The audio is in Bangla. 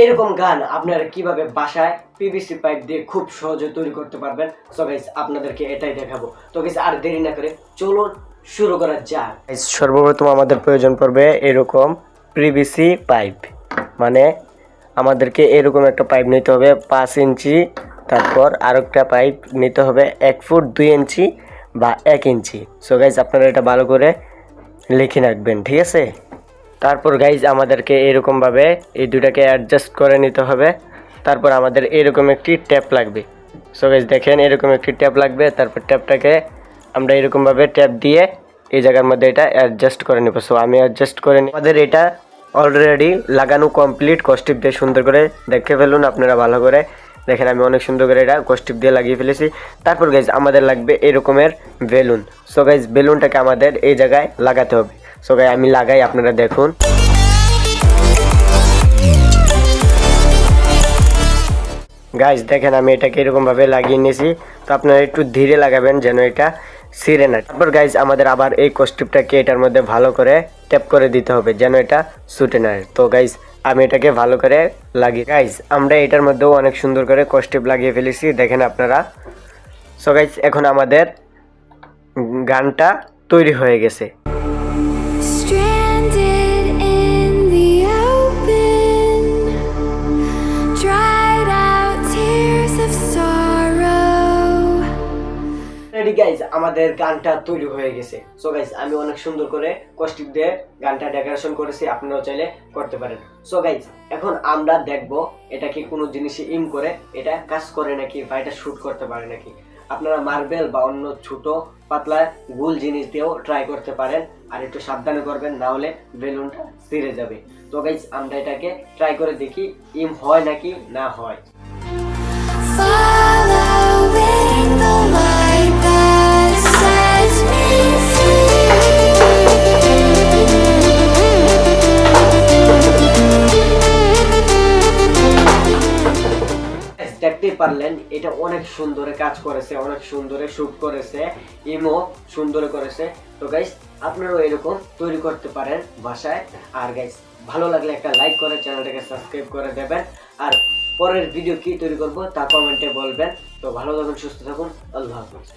এরকম গান আপনারা কিভাবে বাসায় পিভিসি পাইপ দিয়ে খুব সহজে তৈরি করতে পারবেন। সো গাইস আপনাদেরকে এটাই দেখাবো। তো গাইস আর দেরি না করে চলুন শুরু করা যাক। সর্বপ্রথম আমাদের প্রয়োজন পড়বে এরকম পিভিসি পাইপ, মানে আমাদেরকে এরকম একটা পাইপ নিতে হবে 5 ইঞ্চি, তারপর আরেকটা পাইপ নিতে হবে 1 ফুট 2 ইঞ্চি বা 1 ইঞ্চি। সো গাইস আপনারা এটা ভালো করে লিখে রাখবেন, ঠিক আছে। তারপর গাইজ আমাদেরকে এরকমভাবে এই দুটাকে অ্যাডজাস্ট করে নিতে হবে। তারপর আমাদের এরকম একটি ট্যাপ লাগবে। সো গাইজ দেখেন এরকম একটি ট্যাপ লাগবে। তারপর ট্যাপটাকে আমরা এরকমভাবে ট্যাপ দিয়ে এই জায়গার মধ্যে এটা অ্যাডজাস্ট করে নেব। সো আমি অ্যাডজাস্ট করে নিই। আমাদের এটা অলরেডি লাগানো কমপ্লিট। কস্টিপ দিয়ে সুন্দর করে দেখে ফেলুন আপনারা ভালো করে। দেখেন আমি অনেক সুন্দর করে এটা কস্টিপ দিয়ে লাগিয়ে ফেলেছি। তারপর গাইজ আমাদের লাগবে এরকমের বেলুন। সো গাইজ বেলুনটাকে আমাদের এই জায়গায় লাগাতে হবে। সো গাইজ আমি লাগাই, আপনারা দেখুন। গাইজ দেখেন আমি এটাকে এরকমভাবে লাগিয়ে নিয়েছি। তো আপনারা একটু ধীরে লাগাবেন যেন এটা ছিঁড়ে না। তারপর গাইজ আমাদের আবার এই কস্টিপটাকে এটার মধ্যে ভালো করে ট্যাপ করে দিতে হবে যেন এটা ছুটে না। তো গাইজ আমি এটাকে ভালো করে লাগিয়ে, গাইজ আমরা এটার মধ্যেও অনেক সুন্দর করে কস্টিপ লাগিয়ে ফেলেছি, দেখেন আপনারা। সো গাইজ এখন আমাদের গানটা তৈরি হয়ে গেছে। গাইজ আমাদের গানটা তৈরি হয়ে গেছে। সো গাইজ আমি অনেক সুন্দর করে কস্টিপ দিয়ে গানটা ডেকোরেশন করেছি, আপনারাও চাইলে করতে পারেন। সো গাইজ এখন আমরা দেখব এটা কি কোনো জিনিসে ইম করে এটা কাজ করে নাকি বা এটা শুট করতে পারে নাকি। আপনারা মার্বেল বা অন্য ছোট পাতলা গোল জিনিস দিয়েও ট্রাই করতে পারেন, আর একটু সাবধানে করবেন, না হলে বেলুনটা ছিঁড়ে যাবে। তো গাইজ আমরা এটাকে ট্রাই করে দেখি ইম হয় নাকি না হয়। দেখতেই পারলেন এটা অনেক সুন্দরে কাজ করেছে, অনেক সুন্দরে শুট করেছে, ইমো সুন্দরে করেছে। তো গাইস আপনারাও এরকম তৈরি করতে পারেন বাসায়। আর গাইস ভালো লাগলে একটা লাইক করে চ্যানেলটাকে সাবস্ক্রাইব করে দেবেন। আর পরের ভিডিও কি তৈরি করব তা কমেন্টে বলবেন। তো ভালো থাকুন, সুস্থ থাকুন, আল্লাহ হাফেজ।